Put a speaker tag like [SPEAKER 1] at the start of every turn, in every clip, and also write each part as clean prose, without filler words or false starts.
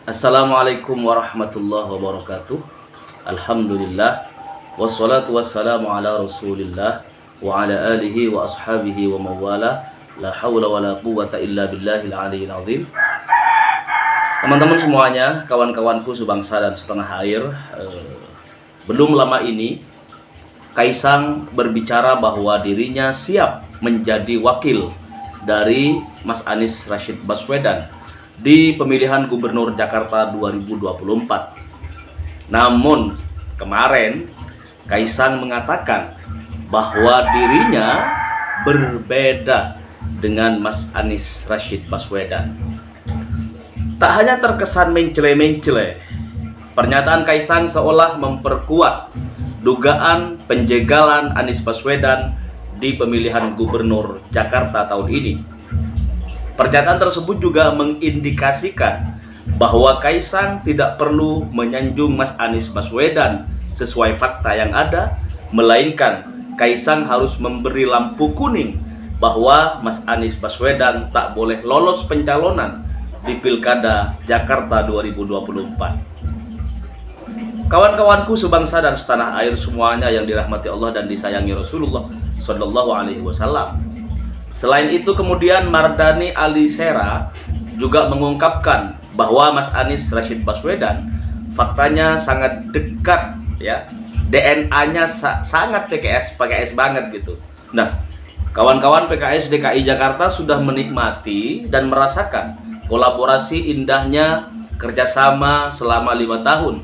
[SPEAKER 1] Assalamualaikum warahmatullahi wabarakatuh. Alhamdulillah. Wassalatu wassalamu ala rasulillah wa ala alihi wa ashabihi wa mawala. La hawla wa la quwwata illa billahil aliyil azim. Teman-teman semuanya, kawan-kawanku sebangsa dan setanah air, belum lama ini Kaisang berbicara bahwa dirinya siap menjadi wakil dari Mas Anies Rashid Baswedan di pemilihan Gubernur Jakarta 2024. Namun kemarin Kaisang mengatakan bahwa dirinya berbeda dengan Mas Anies Rashid Baswedan. Tak hanya terkesan mencele-mencele, pernyataan Kaisang seolah memperkuat dugaan penjegalan Anies Baswedan di pemilihan Gubernur Jakarta tahun ini. Pernyataan tersebut juga mengindikasikan bahwa Kaisang tidak perlu menyanjung Mas Anies Baswedan sesuai fakta yang ada, melainkan Kaisang harus memberi lampu kuning bahwa Mas Anies Baswedan tak boleh lolos pencalonan di Pilkada Jakarta 2024. Kawan-kawanku sebangsa dan setanah air semuanya yang dirahmati Allah dan disayangi Rasulullah Shallallahu Alaihi Wasallam. Selain itu kemudian Mardhani Alisera juga mengungkapkan bahwa Mas Anies Rashid Baswedan faktanya sangat dekat, ya, DNA-nya sangat PKS banget gitu. Nah, kawan-kawan PKS DKI Jakarta sudah menikmati dan merasakan kolaborasi indahnya kerjasama selama 5 tahun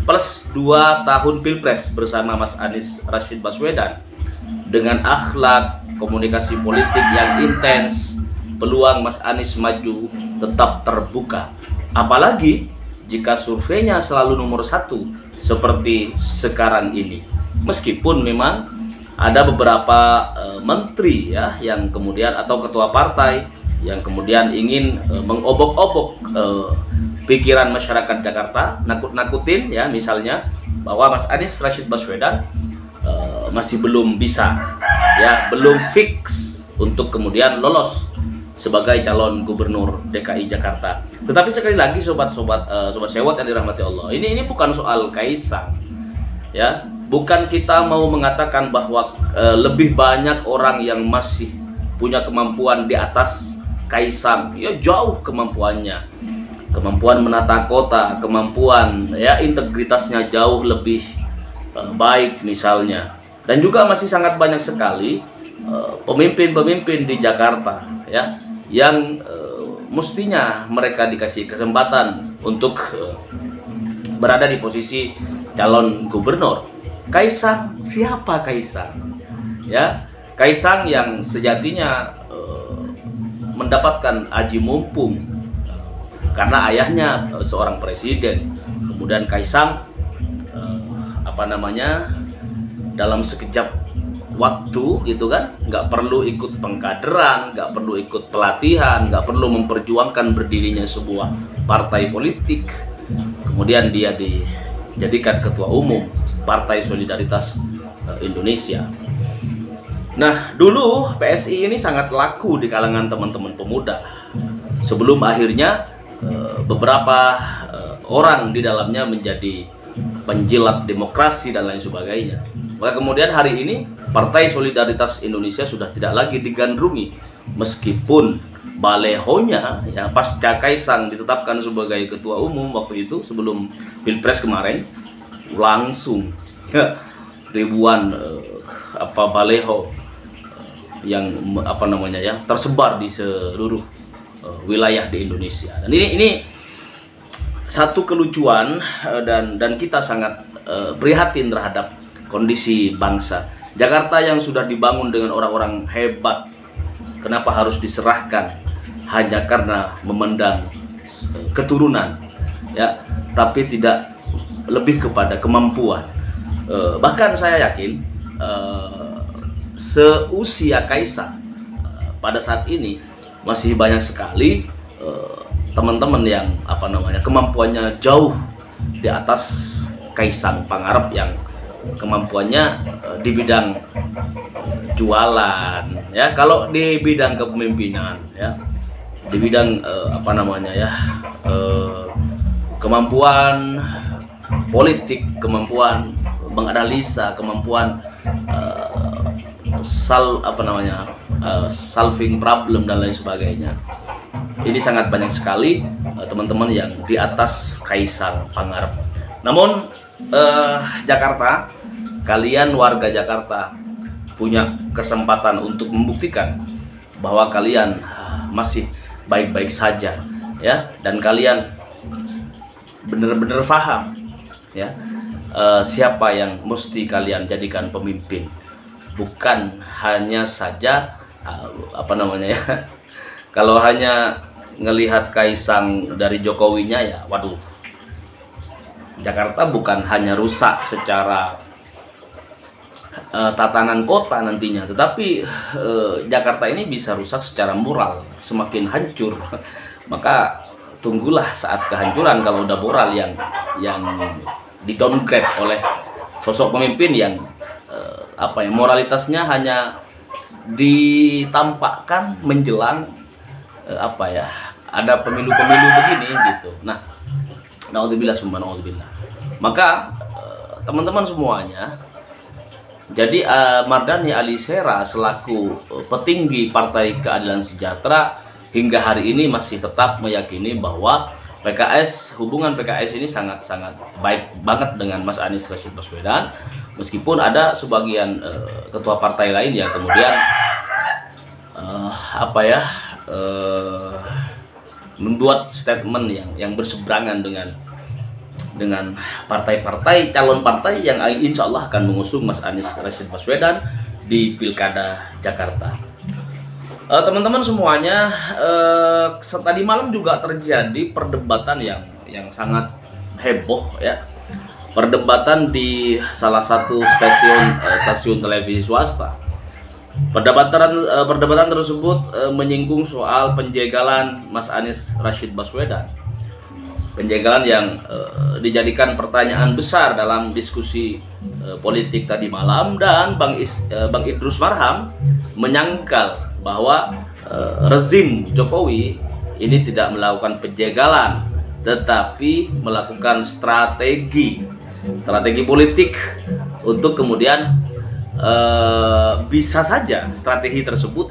[SPEAKER 1] plus 2 tahun Pilpres bersama Mas Anies Rashid Baswedan. Dengan akhlak komunikasi politik yang intens, peluang Mas Anies maju tetap terbuka. Apalagi jika surveinya selalu nomor 1 seperti sekarang ini. Meskipun memang ada beberapa menteri, ya, yang kemudian atau ketua partai yang kemudian ingin mengobok-obok pikiran masyarakat Jakarta, nakut-nakutin, ya, misalnya bahwa Mas Anies Rashid Baswedan masih belum bisa, ya, belum fix untuk kemudian lolos sebagai calon gubernur DKI Jakarta. Tetapi sekali lagi sobat sewot yang dirahmati Allah, ini bukan soal Kaisang, ya, bukan kita mau mengatakan bahwa lebih banyak orang yang masih punya kemampuan di atas Kaisang. Ya, jauh kemampuannya, kemampuan menata kota, kemampuan, ya, integritasnya jauh lebih baik misalnya. Dan juga masih sangat banyak sekali pemimpin-pemimpin di Jakarta, ya, yang mestinya mereka dikasih kesempatan untuk berada di posisi calon gubernur. Kaisang, siapa Kaisang? Ya, Kaisang yang sejatinya mendapatkan aji mumpung karena ayahnya seorang presiden. Kemudian Kaisang dalam sekejap waktu gitu kan, nggak perlu ikut pengkaderan, nggak perlu ikut pelatihan, nggak perlu memperjuangkan berdirinya sebuah partai politik. Kemudian dia dijadikan ketua umum Partai Solidaritas Indonesia. Nah, dulu PSI ini sangat laku di kalangan teman-teman pemuda sebelum akhirnya beberapa orang di dalamnya menjadi penjilat demokrasi dan lain sebagainya. Maka kemudian hari ini Partai Solidaritas Indonesia sudah tidak lagi digandrungi, meskipun balehonya, ya, pasca Kaisang ditetapkan sebagai ketua umum waktu itu sebelum Pilpres kemarin, langsung, ya, ribuan baleho yang tersebar di seluruh wilayah di Indonesia. Dan ini satu kelucuan, dan kita sangat prihatin terhadap kondisi bangsa Jakarta yang sudah dibangun dengan orang-orang hebat. Kenapa harus diserahkan hanya karena memandang keturunan, ya, tapi tidak lebih kepada kemampuan. Bahkan saya yakin seusia Kaisang pada saat ini masih banyak sekali teman-teman yang kemampuannya jauh di atas Kaisang Pangarep, yang kemampuannya di bidang jualan, ya, kalau di bidang kepemimpinan, ya, di bidang kemampuan politik, kemampuan menganalisa, kemampuan solving problem dan lain sebagainya. Ini sangat banyak sekali teman-teman yang di atas Kaisang Pangarep. Namun Jakarta, kalian warga Jakarta punya kesempatan untuk membuktikan bahwa kalian masih baik-baik saja, ya, dan kalian benar-benar paham, ya, siapa yang mesti kalian jadikan pemimpin. Bukan hanya saja ya, kalau hanya ngelihat Kaisang dari Jokowinya, ya waduh, Jakarta bukan hanya rusak secara tatanan kota nantinya, tetapi Jakarta ini bisa rusak secara moral, semakin hancur. Maka tunggulah saat kehancuran kalau udah moral yang di downgrade oleh sosok pemimpin yang moralitasnya hanya ditampakkan menjelang ada pemilu-pemilu begini gitu. Nah, naudzubillah summa naudzubillah. Maka teman-teman semuanya, jadi Mardhani Alisera selaku petinggi Partai Keadilan Sejahtera hingga hari ini masih tetap meyakini bahwa hubungan PKS ini sangat-sangat baik banget dengan Mas Anies Rashid Baswedan, meskipun ada sebagian ketua partai lain yang kemudian membuat statement yang berseberangan dengan partai-partai, calon partai yang insya Allah akan mengusung Mas Anies Rashid Baswedan di Pilkada Jakarta. Teman-teman semuanya, tadi malam juga terjadi perdebatan yang sangat heboh, ya. Perdebatan di salah satu stasiun televisi swasta. Perdebatan tersebut menyinggung soal penjagalan Mas Anies Rashid Baswedan. Penjagalan yang dijadikan pertanyaan besar dalam diskusi politik tadi malam, dan Bang Idrus Marham menyangkal bahwa rezim Jokowi ini tidak melakukan penjagalan, tetapi melakukan strategi politik untuk kemudian bisa saja strategi tersebut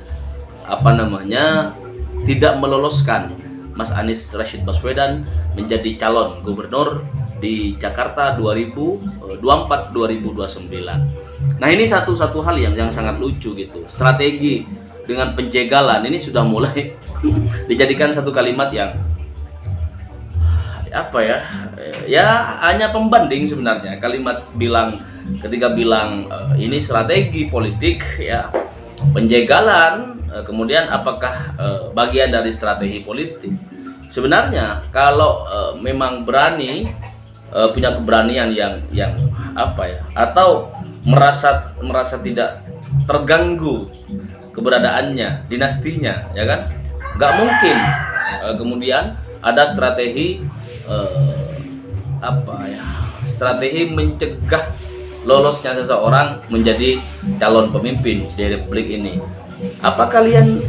[SPEAKER 1] tidak meloloskan Mas Anies Rashid Baswedan menjadi calon gubernur di Jakarta 2024-2029. Nah, ini satu hal yang sangat lucu gitu. Strategi dengan penjagalan ini sudah mulai dijadikan satu kalimat yang hanya pembanding sebenarnya. Ketika bilang ini strategi politik, ya, penjagalan, kemudian apakah bagian dari strategi politik? Sebenarnya kalau memang berani, punya keberanian yang atau merasa tidak terganggu keberadaannya, dinastinya, ya kan, nggak mungkin kemudian ada strategi strategi mencegah lolosnya seseorang menjadi calon pemimpin di republik ini. Apa kalian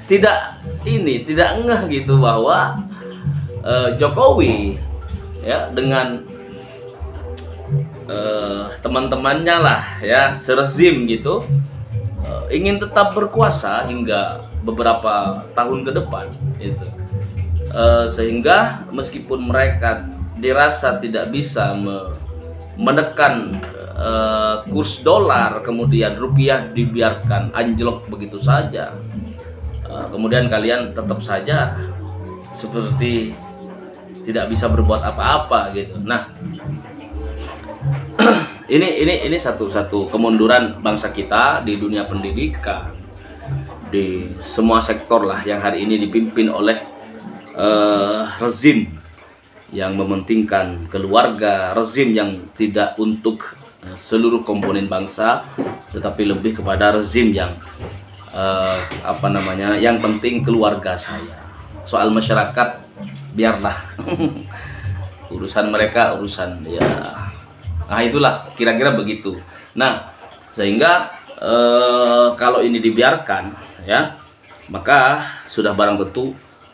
[SPEAKER 1] tidak ngeh gitu bahwa Jokowi, ya, dengan teman-temannya lah, ya, serezim gitu, ingin tetap berkuasa hingga beberapa tahun ke depan gitu. Sehingga meskipun mereka dirasa tidak bisa menekan kurs dolar, kemudian rupiah dibiarkan anjlok begitu saja, kemudian kalian tetap saja seperti tidak bisa berbuat apa-apa gitu. Nah, ini satu kemunduran bangsa kita di dunia pendidikan, di semua sektor lah, yang hari ini dipimpin oleh rezim yang mementingkan keluarga, rezim yang tidak untuk seluruh komponen bangsa, tetapi lebih kepada rezim yang yang penting keluarga saya. Soal masyarakat biarlah urusan mereka, urusan, ya. Nah, itulah kira-kira begitu. Nah, sehingga kalau ini dibiarkan, ya, maka sudah barang tentu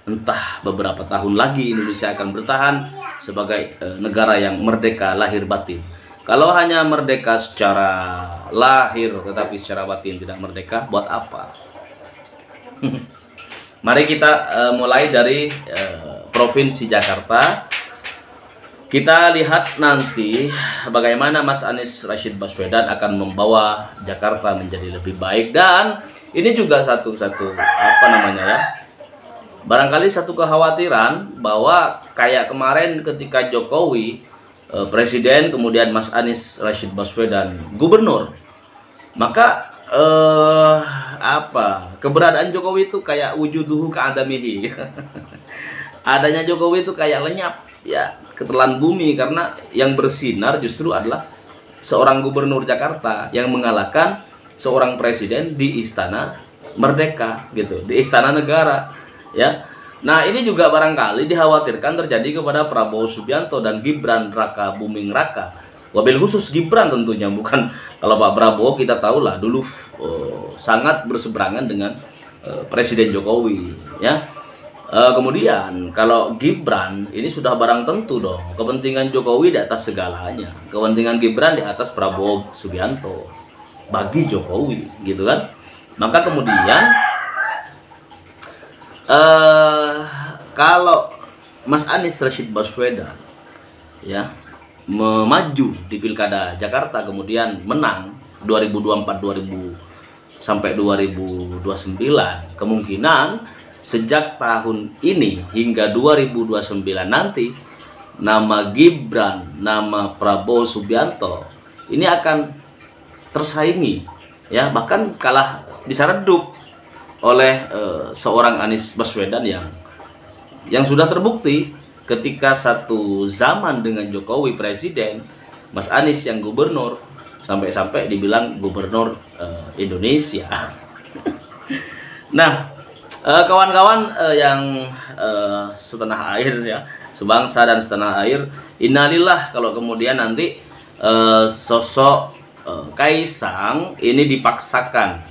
[SPEAKER 1] entah beberapa tahun lagi Indonesia akan bertahan sebagai negara yang merdeka lahir batin. Kalau hanya merdeka secara lahir tetapi secara batin tidak merdeka, buat apa? Mari kita mulai dari Provinsi Jakarta. Kita lihat nanti bagaimana Mas Anies Rashid Baswedan akan membawa Jakarta menjadi lebih baik. Dan ini juga satu apa namanya ya, barangkali satu kekhawatiran bahwa kayak kemarin ketika Jokowi presiden, kemudian Mas Anies Rashid Baswedan gubernur, maka keberadaan Jokowi itu kayak wujuduhu ka'adamihi. Adanya Jokowi itu kayak lenyap ya, ketelan bumi, karena yang bersinar justru adalah seorang gubernur Jakarta yang mengalahkan seorang presiden di Istana Merdeka gitu, di Istana Negara ya. Nah, ini juga barangkali dikhawatirkan terjadi kepada Prabowo Subianto dan Gibran Raka Buming Raka. Wabil khusus Gibran tentunya, bukan kalau Pak Prabowo kita tahulah dulu sangat berseberangan dengan Presiden Jokowi ya. Kemudian kalau Gibran ini sudah barang tentu dong, kepentingan Jokowi di atas segalanya, kepentingan Gibran di atas Prabowo Subianto bagi Jokowi gitu kan. Maka kemudian kalau Mas Anies Rashid Baswedan ya memaju di Pilkada Jakarta kemudian menang 2024 sampai 2029, kemungkinan sejak tahun ini hingga 2029 nanti nama Gibran, nama Prabowo Subianto ini akan tersaingi ya, bahkan kalah bisa redup oleh seorang Anies Baswedan yang sudah terbukti ketika satu zaman dengan Jokowi presiden, Mas Anies yang gubernur, sampai-sampai dibilang gubernur Indonesia. Nah, kawan-kawan yang setanah air ya, sebangsa dan setanah air, innalillah kalau kemudian nanti sosok Kaisang ini dipaksakan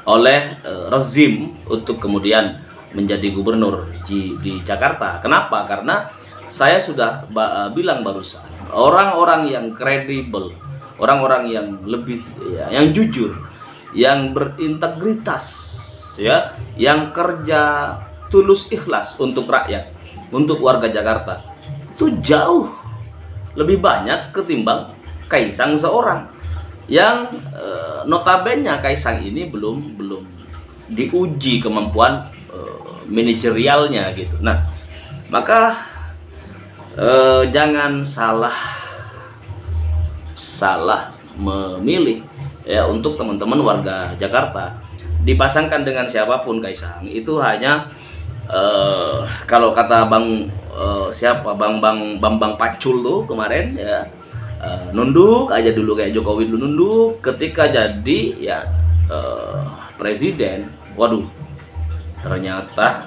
[SPEAKER 1] oleh rezim untuk kemudian menjadi gubernur di Jakarta. Kenapa? Karena saya sudah bilang barusan, orang-orang yang kredibel, orang-orang yang lebih ya, yang jujur, yang berintegritas ya, yang kerja tulus ikhlas untuk rakyat, untuk warga Jakarta, itu jauh lebih banyak ketimbang Kaisang seorang yang notabene Kaisang ini belum diuji kemampuan manajerialnya gitu. Nah, maka jangan salah memilih ya, untuk teman-teman warga Jakarta. Dipasangkan dengan siapapun Kaisang itu hanya kalau kata Bambang Pacul tuh kemarin ya, nunduk aja dulu kayak Jokowi dulu nunduk, ketika jadi ya presiden, waduh ternyata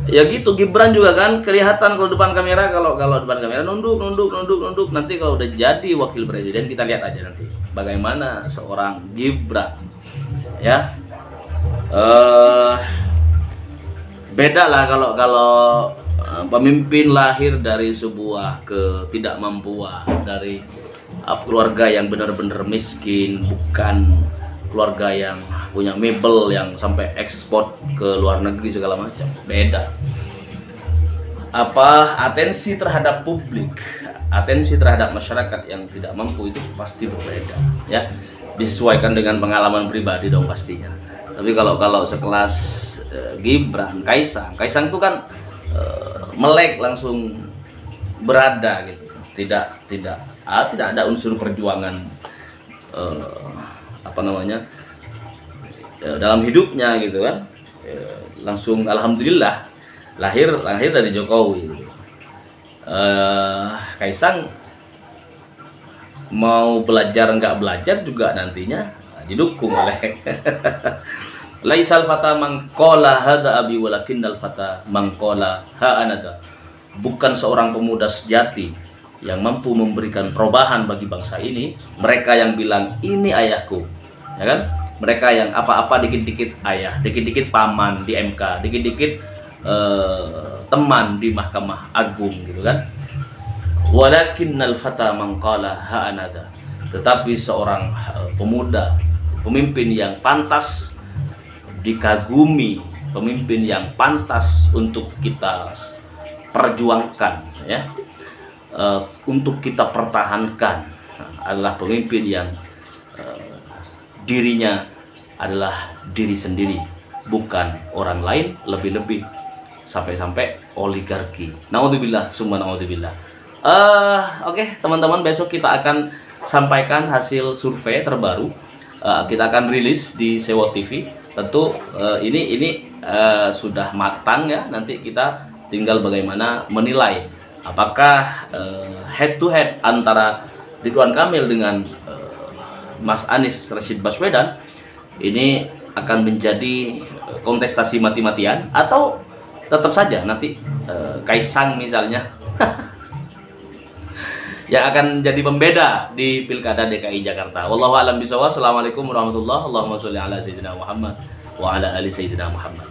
[SPEAKER 1] ya gitu. Gibran juga kan kelihatan kalau depan kamera, kalau depan kamera nunduk, nanti kalau udah jadi wakil presiden kita lihat aja nanti bagaimana seorang Gibran ya. Beda lah kalau pemimpin lahir dari sebuah ketidakmampuan, dari keluarga yang benar-benar miskin, bukan keluarga yang punya mebel yang sampai ekspor ke luar negeri segala macam. Beda. Atensi terhadap publik, atensi terhadap masyarakat yang tidak mampu itu pasti berbeda ya. Disesuaikan dengan pengalaman pribadi dong pastinya. Tapi kalau sekelas Gibran, Kaisang itu kan melek langsung berada gitu. Tidak ada unsur perjuangan dalam hidupnya gitu kan. Langsung alhamdulillah lahir dari Jokowi. Kaisang mau belajar nggak belajar juga nantinya didukung oleh laisal fata mangkola hada abi walakinnal fata mangkola ha anada. Bukan seorang pemuda sejati yang mampu memberikan perubahan bagi bangsa ini mereka yang bilang ini ayahku, ya kan? Mereka yang apa-apa dikit-dikit ayah, dikit-dikit paman di MK, dikit-dikit teman di Mahkamah Agung gitu kan. Walakinnal fata man qala ha'anada. Tetapi seorang pemuda, pemimpin yang pantas dikagumi, pemimpin yang pantas untuk kita perjuangkan ya, untuk kita pertahankan, adalah pemimpin yang dirinya adalah diri sendiri, bukan orang lain, lebih-lebih sampai-sampai oligarki. Naudzubillah, summa naudzubillah. Oke, teman-teman, besok kita akan sampaikan hasil survei terbaru. Kita akan rilis di Sewo TV. Tentu ini sudah matang ya. Nanti kita tinggal bagaimana menilai apakah head to head antara Ridwan Kamil dengan Mas Anies Rashid Baswedan ini akan menjadi kontestasi mati-matian, atau tetap saja nanti Kaisang misalnya yang akan jadi pembeda di Pilkada DKI Jakarta. Wallahu a'lam bishawab. Assalamualaikum warahmatullahi wabarakatuh. Allahumma sholli ala sayyidina Muhammad wa ala ali sayyidina Muhammad.